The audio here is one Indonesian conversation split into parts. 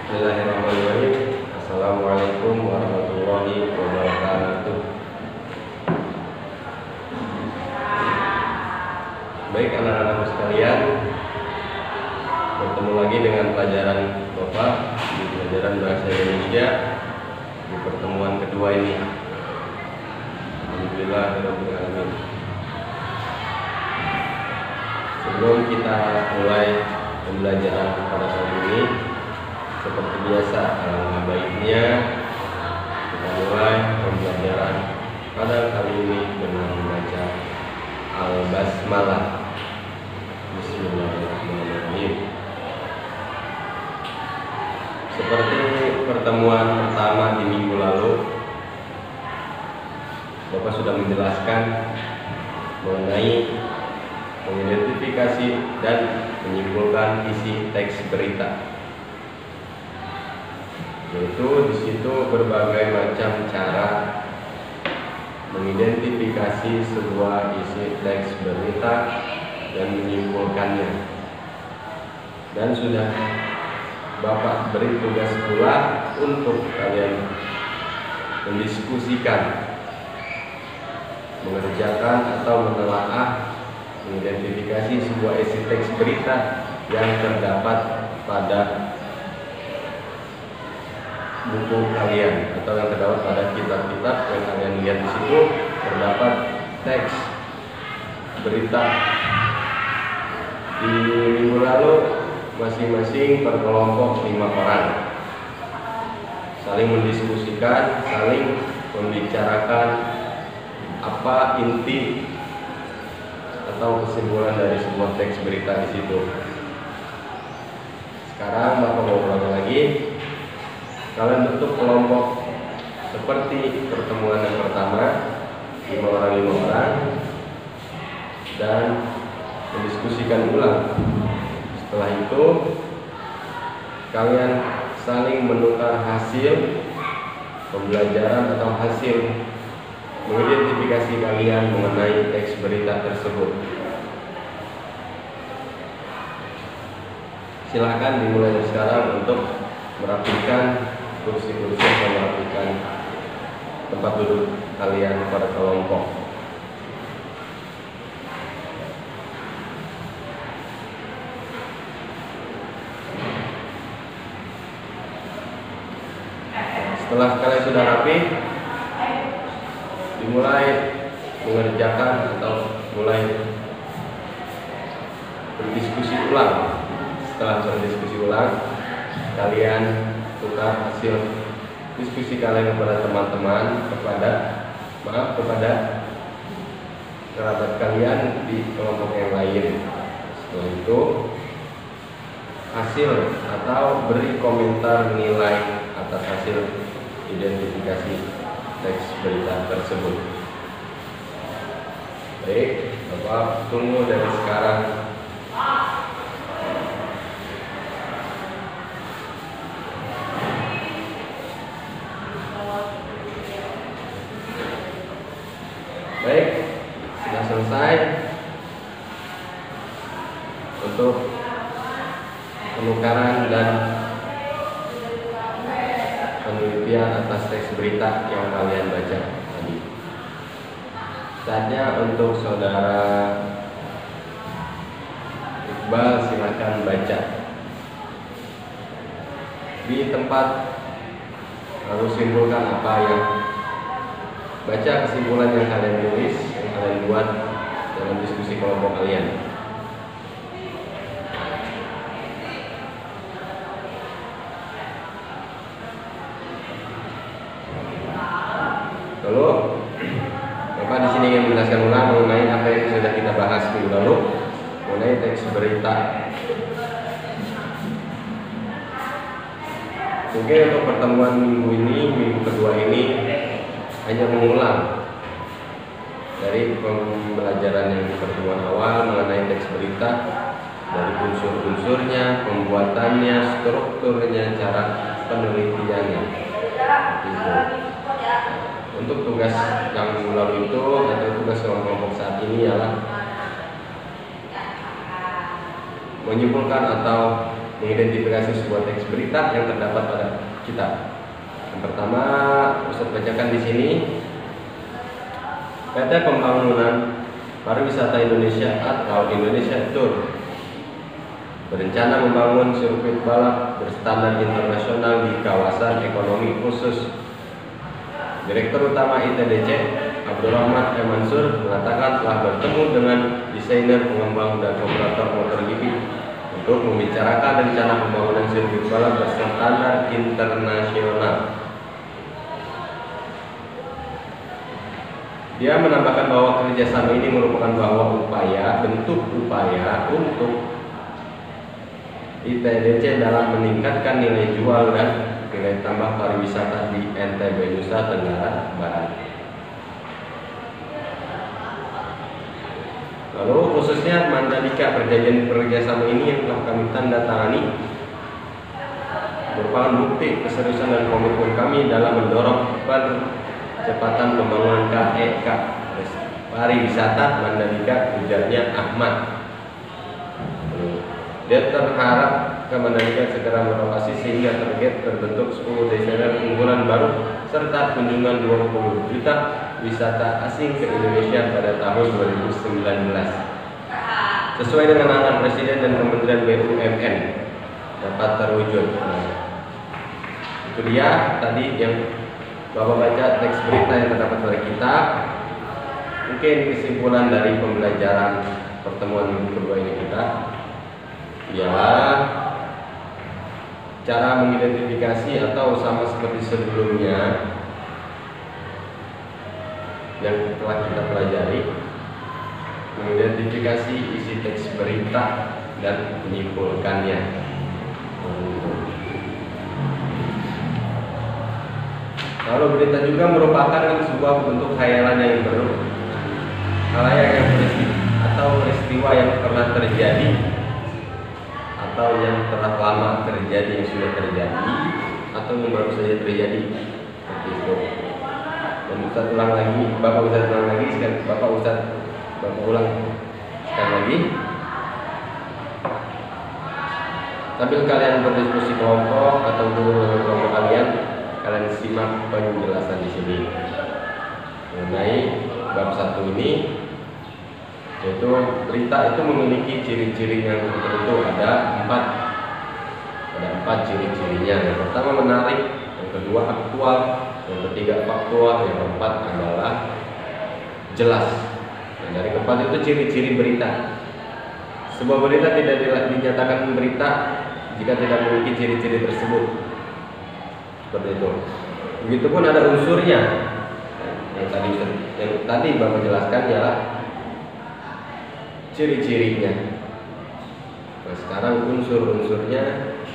Bismillahirrahmanirrahim. Assalamualaikum warahmatullahi wabarakatuh. Baik anak-anakku sekalian, bertemu lagi dengan pelajaran Bapak di pelajaran Bahasa Indonesia di pertemuan kedua ini. Alhamdulillahirabbil alamin. Sebelum kita mulai pembelajaran pada kali ini, seperti biasa, alangkah baiknya kita mulai pembelajaran pada kali ini dengan membaca Al-Basmalah. Bismillahirrahmanirrahim. Seperti pertemuan pertama di minggu lalu, Bapak sudah menjelaskan mengenai mengidentifikasi dan menyimpulkan isi teks berita. Yaitu di situ berbagai macam cara mengidentifikasi sebuah isi teks berita dan menyimpulkannya. Dan sudah Bapak beri tugas pula untuk kalian mendiskusikan, mengerjakan atau menelaah mengidentifikasi sebuah isi teks berita yang terdapat pada buku kalian atau yang terdapat pada kitab-kitab yang kalian lihat. Di situ terdapat teks berita. Di minggu lalu masing-masing per kelompok 5 orang saling mendiskusikan, saling membicarakan apa inti atau kesimpulan dari sebuah teks berita di situ. Sekarang Bapak mau ulangi lagi. Kalian bentuk kelompok seperti pertemuan yang pertama, 5 orang, dan mendiskusikan ulang. Setelah itu kalian saling menukar hasil pembelajaran atau hasil mengidentifikasi kalian mengenai teks berita tersebut. Silakan dimulai dari sekarang untuk merapikan kursi-kursi atau merapikan tempat duduk kalian pada kelompok. Setelah kalian sudah rapi, dimulai mengerjakan atau mulai berdiskusi ulang. Setelah berdiskusi ulang, kalian tukar hasil diskusi kalian kepada teman-teman, kepada kerabat kalian di kelompok yang lain. Setelah itu hasil atau beri komentar nilai atas hasil identifikasi teks berita tersebut. Baik, Bapak tunggu dari sekarang. Baik, sudah selesai untuk penukaran dan penelitian atas teks berita yang kalian baca tadi. Saatnya untuk saudara Iqbal, silakan baca di tempat, lalu simpulkan apa yang baca kesimpulan yang kalian tulis, yang kalian buat dalam diskusi kelompok kalian. Lalu Bapak di sini ingin menjelaskan ulang mengenai apa yang sudah kita bahas minggu lalu mengenai teks berita. Mungkin untuk pertemuan minggu ini, minggu kedua ini, hanya mengulang dari pembelajaran yang di pertemuan awal mengenai teks berita, dari unsur-unsurnya, pembuatannya, strukturnya, cara penelitiannya. Itu. Untuk tugas yang minggu lalu itu atau tugas kelompok saat ini ialah menyimpulkan atau mengidentifikasi sebuah teks berita yang terdapat pada kita. Yang pertama, Ustadz bacakan di sini. PT Pembangunan Pariwisata Indonesia atau Indonesia Tour berencana membangun sirkuit balap berstandar internasional di kawasan ekonomi khusus. Direktur Utama ITDC, Abdurrahman M. Mansur, mengatakan telah bertemu dengan desainer, pengembang, dan operator motor GP untuk membicarakan rencana pembangunan sirkuit balap berstandar internasional. Dia menambahkan bahwa kerjasama ini merupakan bentuk upaya untuk ITDC dalam meningkatkan nilai jual dan nilai tambah pariwisata di NTB, Nusa Tenggara Barat. Lalu khususnya Mandalika, perjanjian kerjasama ini yang telah kami tanda tangani merupakan bukti keseriusan dan komitmen kami dalam mendorong percepatan pembangunan KEK pariwisata Mandalika, ujarnya Ahmad. Dia berharap Mandalika segera beroperasi sehingga target terbentuk 10 desainer unggulan baru serta kunjungan 20 juta wisata asing ke Indonesia pada tahun 2019 sesuai dengan arahan Presiden dan Kementerian BUMN dapat terwujud. Itu dia tadi yang Bapak baca teks berita yang terdapat pada kita. Mungkin kesimpulan dari pembelajaran pertemuan minggu kedua ini kita, ya, cara mengidentifikasi atau sama seperti sebelumnya yang telah kita pelajari, mengidentifikasi isi teks berita dan menyimpulkannya. Lalu berita juga merupakan sebuah bentuk khayalan yang baru, halayak yang peristiwa yang pernah terjadi atau yang telah lama terjadi, yang sudah terjadi atau yang baru saja terjadi, seperti itu. Dan Ustaz ulang lagi, Bapak Ustaz ulang lagi, Bapak ulang sekali lagi. Sambil kalian berdiskusi kelompok atau guru dengan kelompok kalian simak penjelasan di sini mengenai bab 1 ini, yaitu berita itu memiliki ciri-ciri yang tertentu. Ada empat ciri-cirinya. Yang pertama menarik, yang kedua aktual, yang ketiga faktual, yang keempat adalah jelas. Dan dari keempat itu ciri-ciri berita. Sebuah berita tidak dinyatakan berita jika tidak memiliki ciri-ciri tersebut. Seperti itu. Begitupun ada unsurnya. Yang tadi Bapak jelaskan ialah ciri-cirinya. Nah, sekarang unsur-unsurnya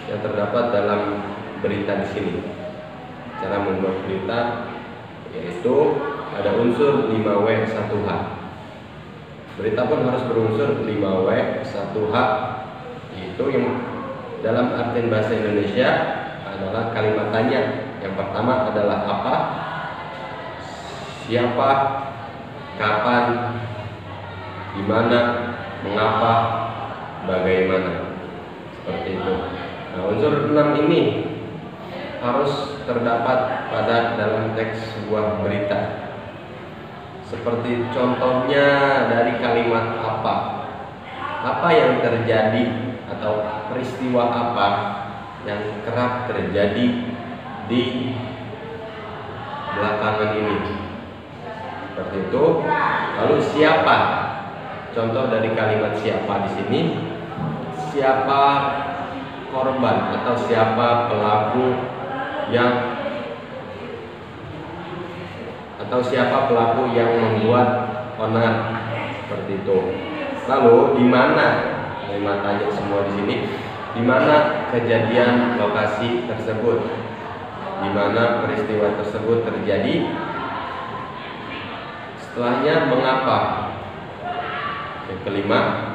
yang terdapat dalam berita di sini. Cara membuat berita yaitu ada unsur 5W1H. Berita pun harus berunsur 5W1H. Itu yang dalam artian bahasa Indonesia adalah kalimat tanya. Yang pertama adalah apa, siapa, kapan, di mana, mengapa, bagaimana, seperti itu. Nah, unsur 6 ini harus terdapat pada dalam teks sebuah berita. Seperti contohnya dari kalimat apa yang terjadi atau peristiwa apa yang kerap terjadi di belakangan ini, seperti itu. Lalu siapa? Contoh dari kalimat siapa di sini, siapa korban atau siapa pelaku yang membuat onar, seperti itu. Lalu di mana, kalimat tanya semua di sini, di mana kejadian lokasi tersebut, di mana peristiwa tersebut terjadi. Setelahnya mengapa. Yang kelima,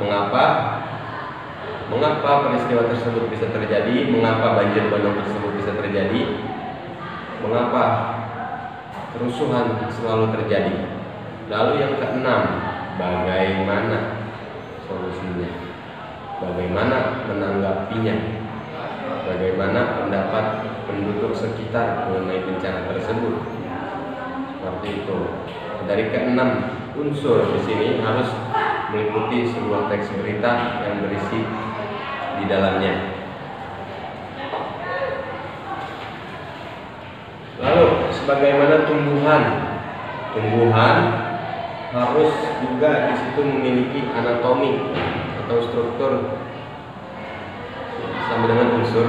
mengapa peristiwa tersebut bisa terjadi, mengapa banjir bandang tersebut bisa terjadi, mengapa kerusuhan selalu terjadi. Lalu yang keenam, bagaimana solusinya, bagaimana menanggapinya. bagaimana pendapat penduduk sekitar mengenai bencana tersebut. Seperti itu. Dari keenam unsur di sini harus meliputi sebuah teks berita yang berisi di dalamnya. Lalu, sebagaimana tumbuhan harus juga di situ memiliki anatomi atau struktur sama dengan unsur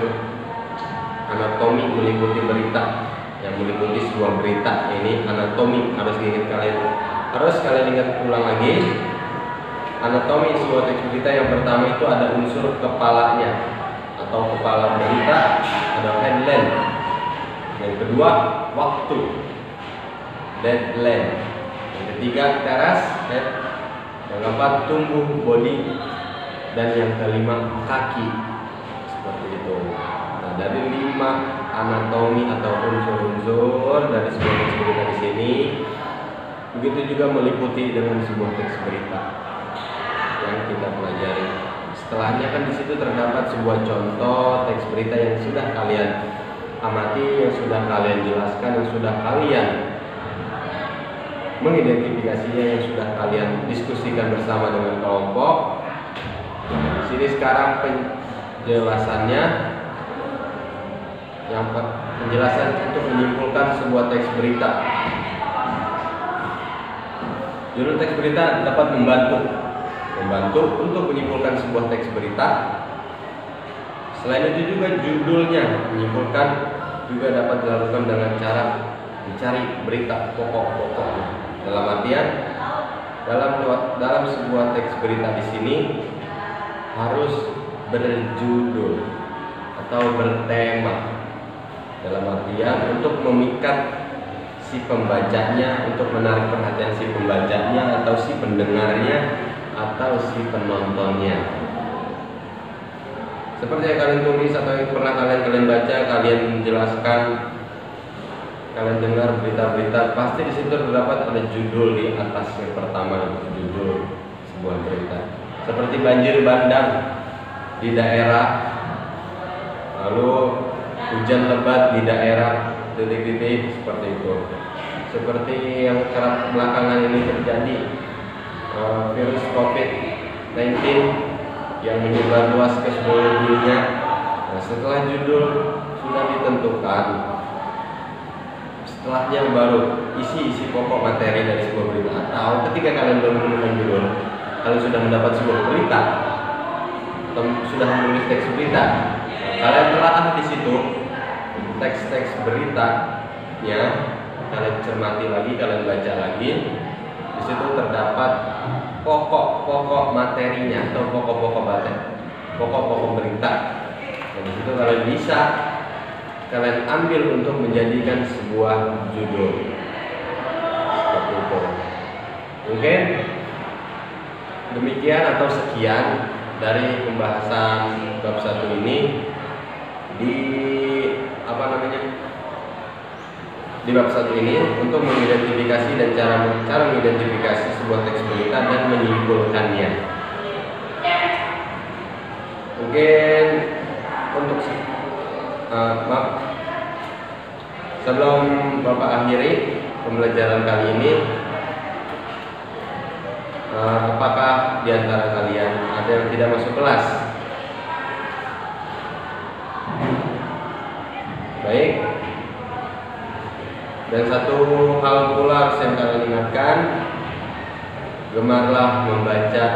anatomi meliputi berita. Yang meliputi sebuah berita ini anatomi harus kalian ingat ulang lagi. Anatomi sebuah teks berita yang pertama itu ada unsur kepalanya atau kepala berita, ada headline. Yang kedua waktu, deadline. Yang ketiga teras, head. Yang keempat tumbuh, body. Dan yang kelima kaki. Seperti itu. Nah, dari 5 anatomi atau unsur-unsur dari sebuah teks berita di sini, begitu juga meliputi dengan sebuah teks berita yang kita pelajari. Setelahnya kan di situ terdapat sebuah contoh teks berita yang sudah kalian amati, yang sudah kalian jelaskan, yang sudah kalian mengidentifikasinya, yang sudah kalian diskusikan bersama dengan kelompok. Di sini sekarang penjelasannya, yang penjelasan untuk menyimpulkan sebuah teks berita. Judul teks berita dapat membantu untuk menyimpulkan sebuah teks berita. Selain itu juga judulnya menyimpulkan juga dapat dilakukan dengan cara mencari berita pokok-pokoknya. Dalam artian dalam sebuah teks berita di sini harus berjudul atau bertema. Dalam artian untuk memikat si pembacanya, untuk menarik perhatian si pembacanya atau si pendengarnya atau si penontonnya. Seperti yang kalian tulis atau yang pernah kalian baca, kalian menjelaskan, kalian dengar berita-berita, pasti di situ terdapat ada judul di atas yang pertama, judul sebuah berita. Seperti banjir bandang di daerah, lalu hujan lebat di daerah titik-titik, seperti itu. Seperti yang kerap belakangan ini terjadi, virus COVID-19 yang menyebar luas ke seluruh dunia. Nah, setelah judul sudah ditentukan, setelahnya baru isi pokok materi dari sebuah berita. Atau ketika kalian belum menemukan judul, kalian sudah mendapat sebuah berita atau sudah menulis teks berita, kalian telah di situ teks-teks beritanya, kalian cermati lagi, kalian baca lagi. Di situ terdapat pokok-pokok materinya atau pokok-pokok berita. Dan di situ kalian bisa kalian ambil untuk menjadikan sebuah judul. Seperti itu. Mungkin demikian atau sekian dari pembahasan bab 1 ini di bab 1 ini untuk mengidentifikasi dan cara mengidentifikasi sebuah teks berita dan menyimpulkannya. Mungkin untuk sebelum Bapak akhiri pembelajaran kali ini, apakah di antara kalian ada yang tidak masuk kelas? Baik. Dan satu hal pula yang kalian ingatkan, gemarlah membaca,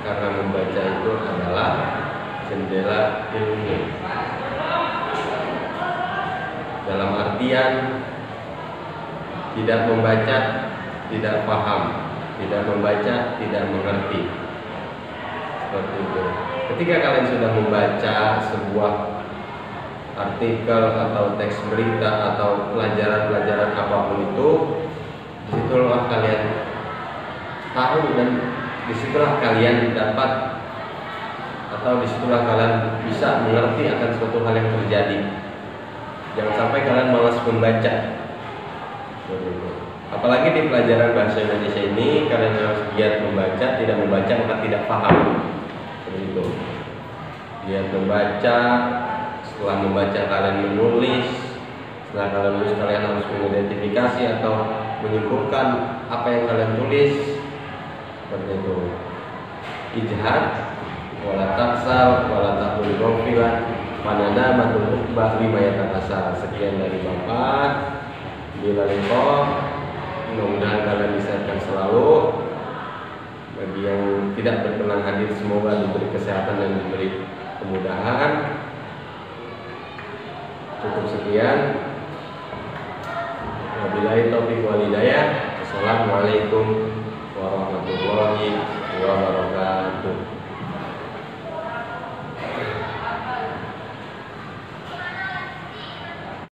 karena membaca itu adalah jendela ilmu. Dalam artian tidak membaca tidak paham, tidak membaca tidak mengerti. Seperti itu. Ketika kalian sudah membaca sebuah artikel atau teks berita atau pelajaran apapun itu, disitulah kalian tahu dan disitulah kalian dapat atau disitulah kalian bisa mengerti akan suatu hal yang terjadi. Jangan sampai kalian malas membaca. Apalagi di pelajaran bahasa Indonesia ini, kalian harus giat membaca, tidak membaca maka tidak paham. Seperti itu. Giat membaca, Setelah membaca kalian menulis. Setelah kalian menulis, kalian harus mengidentifikasi atau menyimpulkan apa yang kalian tulis. Seperti itu. Ijhad, wala taksal, wala takun ghafila, manana matul ukbah lima yatakasal. Sekian dari Bapak. Bila liqa, mudah-mudahan kalian disehatkan selalu. Bagi yang tidak berkenan hadir, semoga diberi kesehatan dan diberi kemudahan. Cukup sekian. Wabillahi taufiq wal hidayah. Assalamualaikum warahmatullahi wabarakatuh.